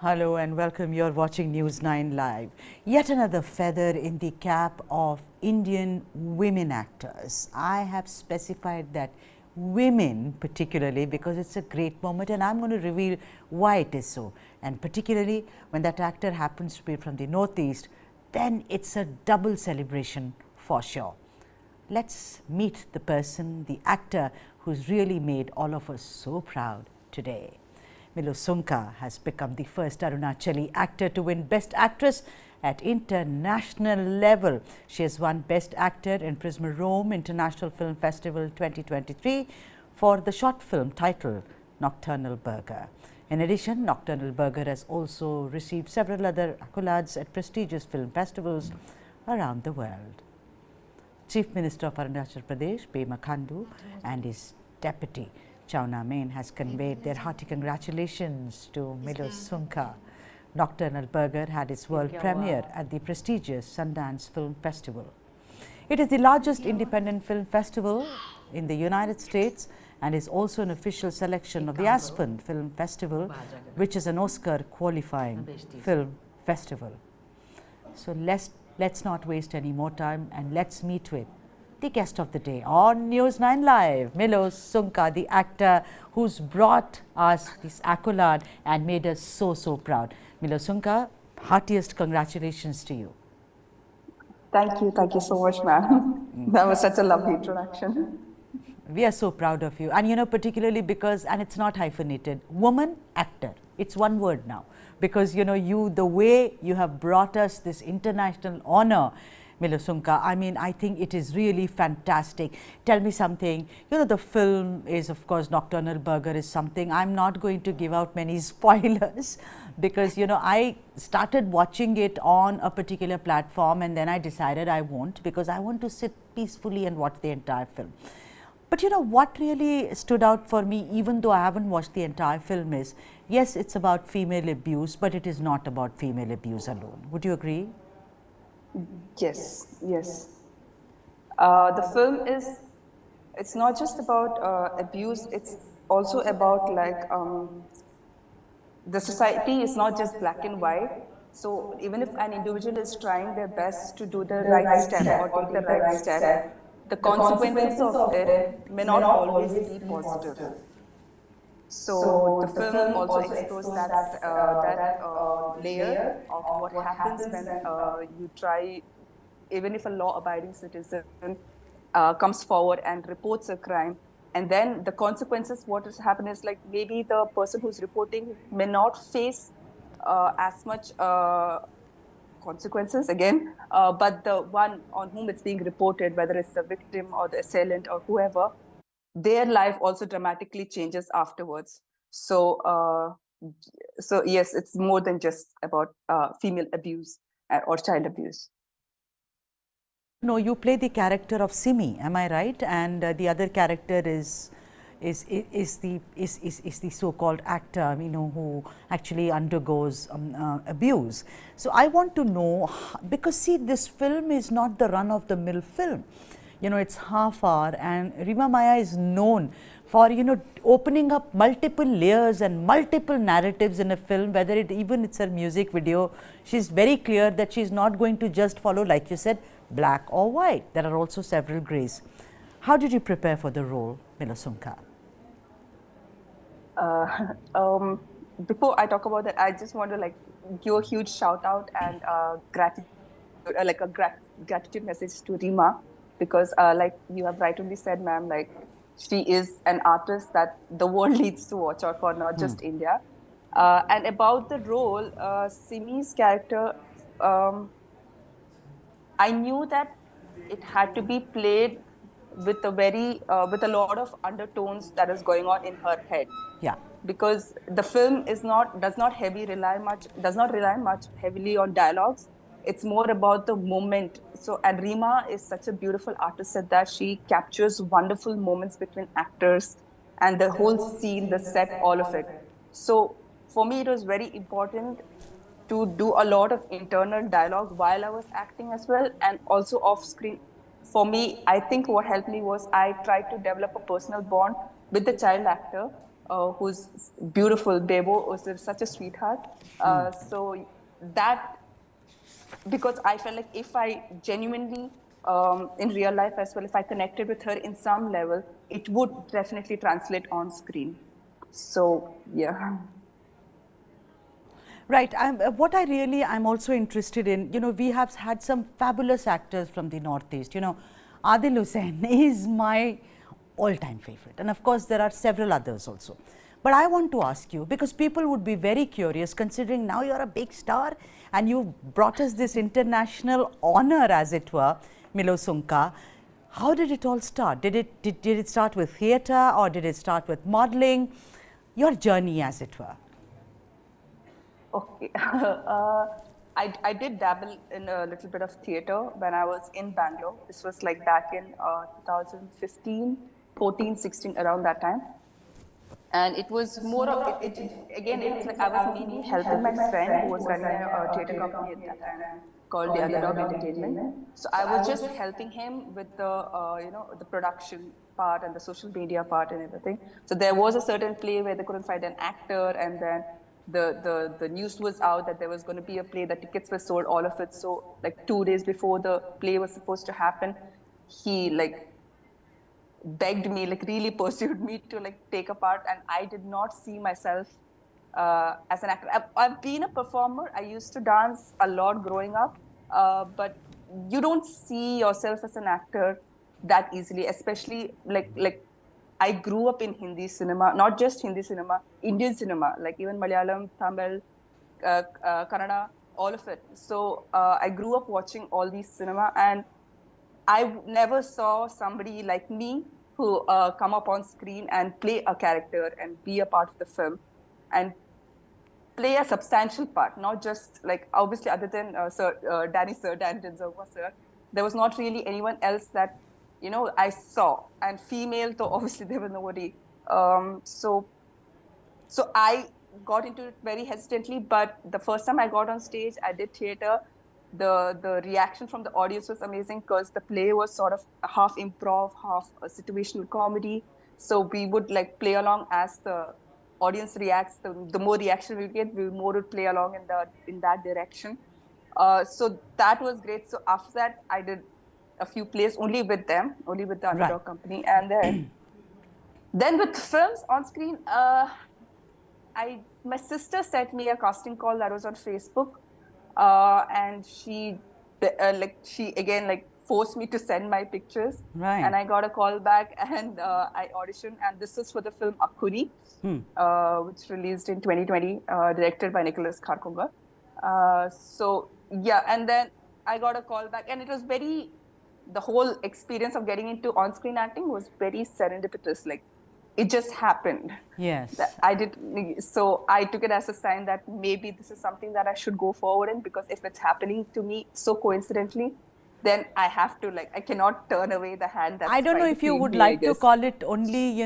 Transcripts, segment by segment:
Hello and welcome. You're watching News 9 Live. Yet another feather in the cap of Indian women actors. I have specified that women particularly because it's a great moment, and I'm going to reveal why it is so. And particularly when that actor happens to be from the Northeast, then it's a double celebration for sure. Let's meet the person, the actor who's really made all of us so proud today. Millo Sunka has become the first Arunachalee actor to win Best Actress at international level. She has won Best Actor in Prisma Rome International Film Festival 2023 for the short film titled Nocturnal Burger. In addition, Nocturnal Burger has also received several other accolades at prestigious film festivals around the world. Chief Minister of Arunachal Pradesh, Pema Khandu, and his deputy Chauna Main has conveyed their hearty congratulations to Milo Sunka. Nocturnal Burger had its world premiere at the prestigious Sundance Film Festival. It is the largest independent film festival in the United States and is also an official selection of the Aspen Film Festival, which is an Oscar qualifying film festival. So let's not waste any more time and let's meet with the guest of the day on News 9 Live, Milo Sunka, the actor who's brought us this accolade and made us so proud. Milo Sunka, heartiest congratulations to you. Thank you so much, ma'am. That was such a lovely introduction. We are so proud of you, and you know, particularly because, and it's not hyphenated, woman actor, it's one word now, because you know, the way you have brought us this international honor, Millo Sunka, I mean, I think it is really fantastic. Tell me something. You know, the film is, of course, Nocturnal Burger is something. I'm not going to give out many spoilers because, you know, I started watching it on a particular platform and then I decided I won't because I want to sit peacefully and watch the entire film. But you know, what really stood out for me, even though I haven't watched the entire film, is, yes, it's about female abuse, but it is not about female abuse alone. Would you agree? Yes. The film is, it's not just about abuse, it's also about like, the society is not just black and white. So even if an individual is trying their best to do the right step or take the right step, the consequences of it may not always be positive. So the film also explores that layer of what happens when you try, even if a law-abiding citizen comes forward and reports a crime, and then the consequences, what has happened is like maybe the person who's reporting may not face as much consequences again, but the one on whom it's being reported, whether it's the victim or the assailant or whoever, their life also dramatically changes afterwards. So yes, it's more than just about female abuse or child abuse. No, you play the character of Simi, am I right? And the other character is the so-called actor, you know, who actually undergoes abuse. So I want to know, because see, this film is not the run-of-the-mill film. You know, it's half hour, and Rima Maya is known for, you know, opening up multiple layers and multiple narratives in a film, whether it's her music video. She's very clear that she's not going to just follow, like you said, black or white. There are also several grays. How did you prepare for the role, Millo Sunka? Before I talk about that, I just want to like give a huge shout out and gratitude, like a gratitude message to Rima. Because like you have rightly said, ma'am, like she is an artist that the world needs to watch out for, not just India. And about the role, Simi's character, I knew that it had to be played with with a lot of undertones that is going on in her head. Yeah. Because the film does not rely much heavily on dialogues. It's more about the moment. So, and Rima is such a beautiful artist at that. She captures wonderful moments between actors and the whole scene, the set, all of it. So for me, it was very important to do a lot of internal dialogue while I was acting as well, and also off screen. For me, I think what helped me was I tried to develop a personal bond with the child actor who's beautiful. Bebo was such a sweetheart. So that, because I felt like if I genuinely, in real life as well, if I connected with her in some level, it would definitely translate on screen. So, yeah. Right. What I'm also interested in, we have had some fabulous actors from the Northeast. Adil Hussain is my all-time favorite. And of course, there are several others also. But I want to ask you, because people would be very curious, considering now you're a big star and you brought us this international honor, as it were, Milo Sunka. How did it all start? Did it start with theatre, or did it start with modeling? Your journey, as it were. Okay. I did dabble in a little bit of theater when I was in Bangalore. This was like back in 2015, 14, 16, around that time. And it was more of, again, it was like I was mainly helping my friend who was running a theater company at that time called the Underdog Entertainment. So I was just helping him with the, the production part and the social media part and everything. So there was a certain play where they couldn't find an actor, and then the news was out that there was going to be a play. The tickets were sold, all of it. So like 2 days before the play was supposed to happen, he like begged me, like really pursued me to like take a part, and I did not see myself as an actor. I've been a performer. I used to dance a lot growing up, but you don't see yourself as an actor that easily, especially like I grew up in Hindi cinema, not just Hindi cinema, Indian cinema, like even Malayalam, Tamil, Kannada, all of it. So I grew up watching all these cinema, and I never saw somebody like me who come up on screen and play a character and be a part of the film and play a substantial part, not just like, obviously other than Danny Sir, Dan Dinzova Sir, there was not really anyone else that, I saw. And female, though obviously there was nobody. So I got into it very hesitantly, but the first time I got on stage, I did theater. The reaction from the audience was amazing because the play was sort of half improv, half a situational comedy. So we would like play along as the audience reacts. The more reaction we get, we more would play along in that direction. So that was great. So after that, I did a few plays only with them, only with the Underdog company, and then with films on screen. My sister sent me a casting call that was on Facebook. And she again forced me to send my pictures, and I got a call back, and I auditioned, and this is for the film Akuri, which released in 2020, directed by Nicholas Kharkonga. So yeah, and then I got a call back, and it was the whole experience of getting into on-screen acting was very serendipitous. Like, it just happened. Yes. So I took it as a sign that maybe this is something that I should go forward in, because if it's happening to me so coincidentally, then I have to, I cannot turn away the hand that's I don't know if you would like to call it only,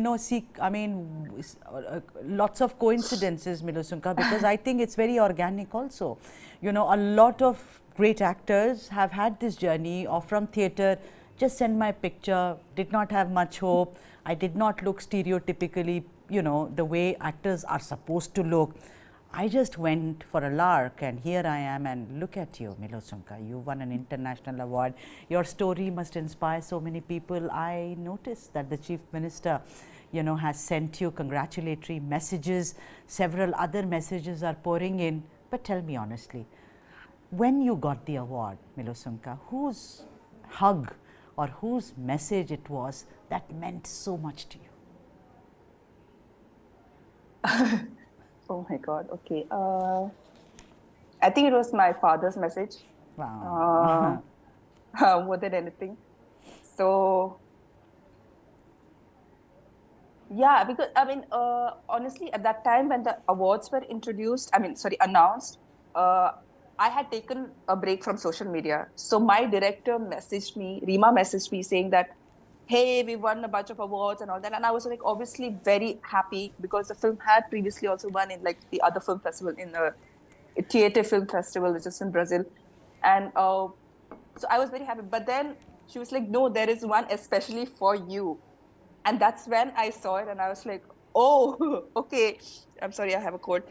lots of coincidences, Milo Sunka, because I think it's very organic also. A lot of great actors have had this journey of from theatre, just send my picture, did not have much hope. I did not look stereotypically, the way actors are supposed to look. I just went for a lark, and here I am, and look at you, Milo Sunka. You won an international award. Your story must inspire so many people. I noticed that the Chief Minister, has sent you congratulatory messages. Several other messages are pouring in. But tell me honestly, when you got the award, Milo Sunka, whose hug or whose message it was that meant so much to you? Oh my God, okay. I think it was my father's message. Wow. More than anything. So, yeah, because, honestly, at that time when the awards were announced, I had taken a break from social media. So my director messaged me, Rima messaged me saying that, hey, we won a bunch of awards and all that. And I was like, obviously very happy, because the film had previously also won in the other film festival, in the Theatre Film Festival, which is in Brazil. And so I was very happy. But then she was like, no, there is one especially for you. And that's when I saw it, and I was like, oh, okay. I'm sorry, I have a cold.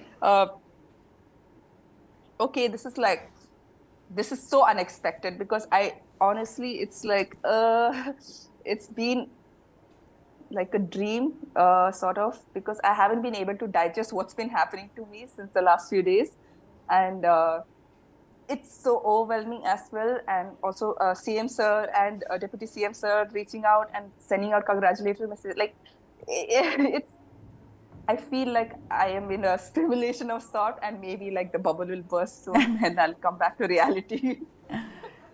Okay, this is so unexpected because I honestly, it's like, it's been like a dream, sort of, because I haven't been able to digest what's been happening to me since the last few days. And it's so overwhelming as well. And also CM sir and Deputy CM sir reaching out and sending out congratulatory messages. Like, it's, I feel like I am in a simulation of sort, and maybe like the bubble will burst soon and I'll come back to reality.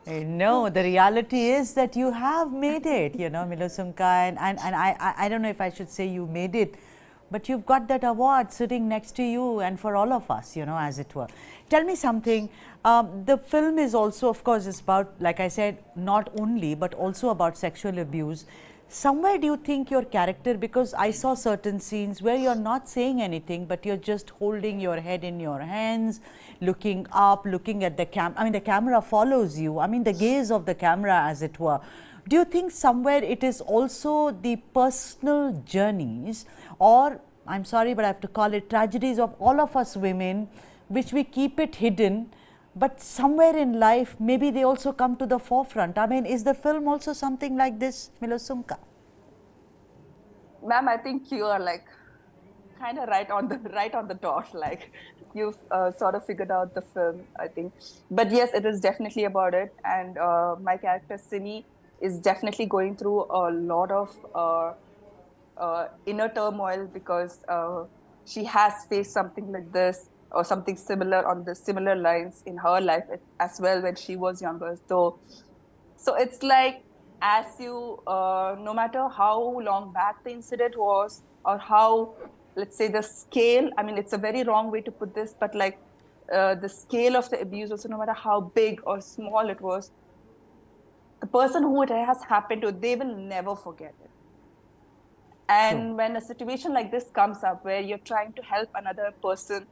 No, the reality is that you have made it, you know, Milo Sunka, and I don't know if I should say you made it, but you've got that award sitting next to you and for all of us, you know, as it were. Tell me something, the film is also, of course, it's about, like I said, not only, but also about sexual abuse. Somewhere do you think your character, because I saw certain scenes where you're not saying anything, but you're just holding your head in your hands, looking up, looking at the I mean, the camera follows you. I mean, the gaze of the camera, as it were. Do you think somewhere it is also the personal journeys, or, I'm sorry, but I have to call it tragedies of all of us women, which we keep it hidden, but somewhere in life, maybe they also come to the forefront. I mean, is the film also something like this, Milo Sunka? Ma'am, I think you are like kind of right on the dot. Like, you've sort of figured out the film, I think. But yes, it is definitely about it. And my character Simi is definitely going through a lot of inner turmoil because she has faced something like this or something similar on the similar lines in her life as well when she was younger. So it's like, as you, no matter how long back the incident was or how, let's say, the scale, I mean, it's a very wrong way to put this, but like the scale of the abuse also, no matter how big or small it was, the person who it has happened to, they will never forget it. And when a situation like this comes up where you're trying to help another person,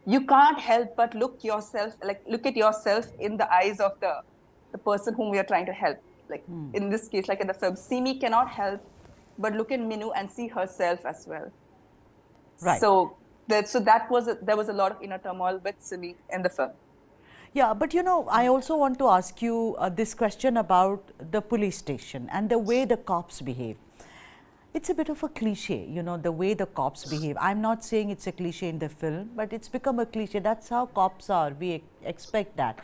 you can't help but look at yourself in the eyes of the person whom you're trying to help. Like in this case, like in the film, Simi cannot help but look at Minu and see herself as well. Right. So there was a lot of inner turmoil with Simi in the film. Yeah, but you know, I also want to ask you this question about the police station and the way the cops behave. It's a bit of a cliche, you know, the way the cops behave. I'm not saying it's a cliche in the film, but it's become a cliche. That's how cops are. We expect that.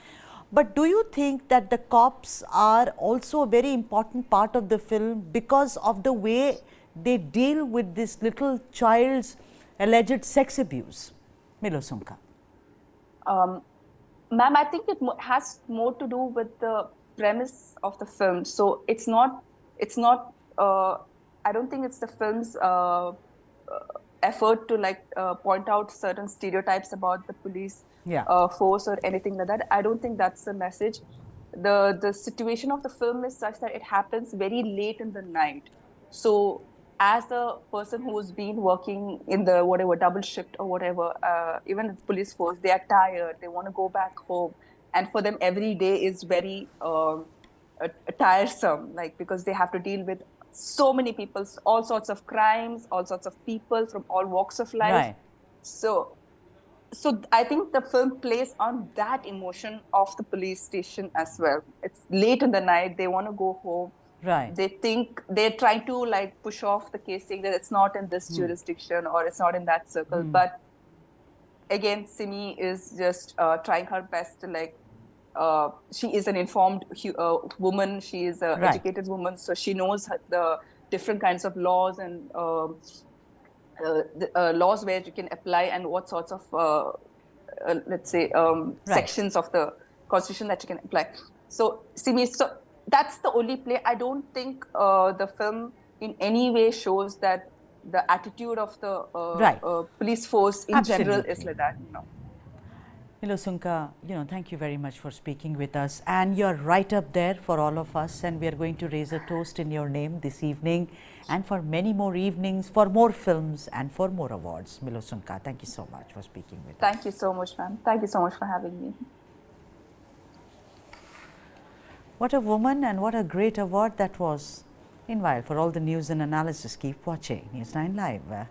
But do you think that the cops are also a very important part of the film because of the way they deal with this little child's alleged sex abuse? Milo Sunka. Ma'am, I think it has more to do with the premise of the film. So it's not, I don't think it's the film's effort to like point out certain stereotypes about the police force or anything like that. I don't think that's the message. The situation of the film is such that it happens very late in the night. So as a person who's been working in the whatever double shift or whatever, even the police force, they are tired, they want to go back home. And for them, every day is very tiresome, like, because they have to deal with so many people, all sorts of crimes, all sorts of people from all walks of life. Right. So I think the film plays on that emotion of the police station as well. It's late in the night, they want to go home. Right. They think they're trying to like push off the case, saying that it's not in this jurisdiction or it's not in that circle. But again, Simi is just trying her best to like, she is an informed woman. She is an educated woman. So she knows the different kinds of laws and laws where you can apply and what sorts of, let's say, sections of the constitution that you can apply. So Simi, so that's the only play. I don't think the film in any way shows that the attitude of the police force in general is like that, you know. Milo Sunka, you know, thank you very much for speaking with us, and you're right up there for all of us, and we are going to raise a toast in your name this evening and for many more evenings, for more films and for more awards. Milo Sunka, thank you so much for speaking with us. Thank you so much, ma'am. Thank you so much for having me. What a woman and what a great award that was. Meanwhile, for all the news and analysis, keep watching News 9 Live.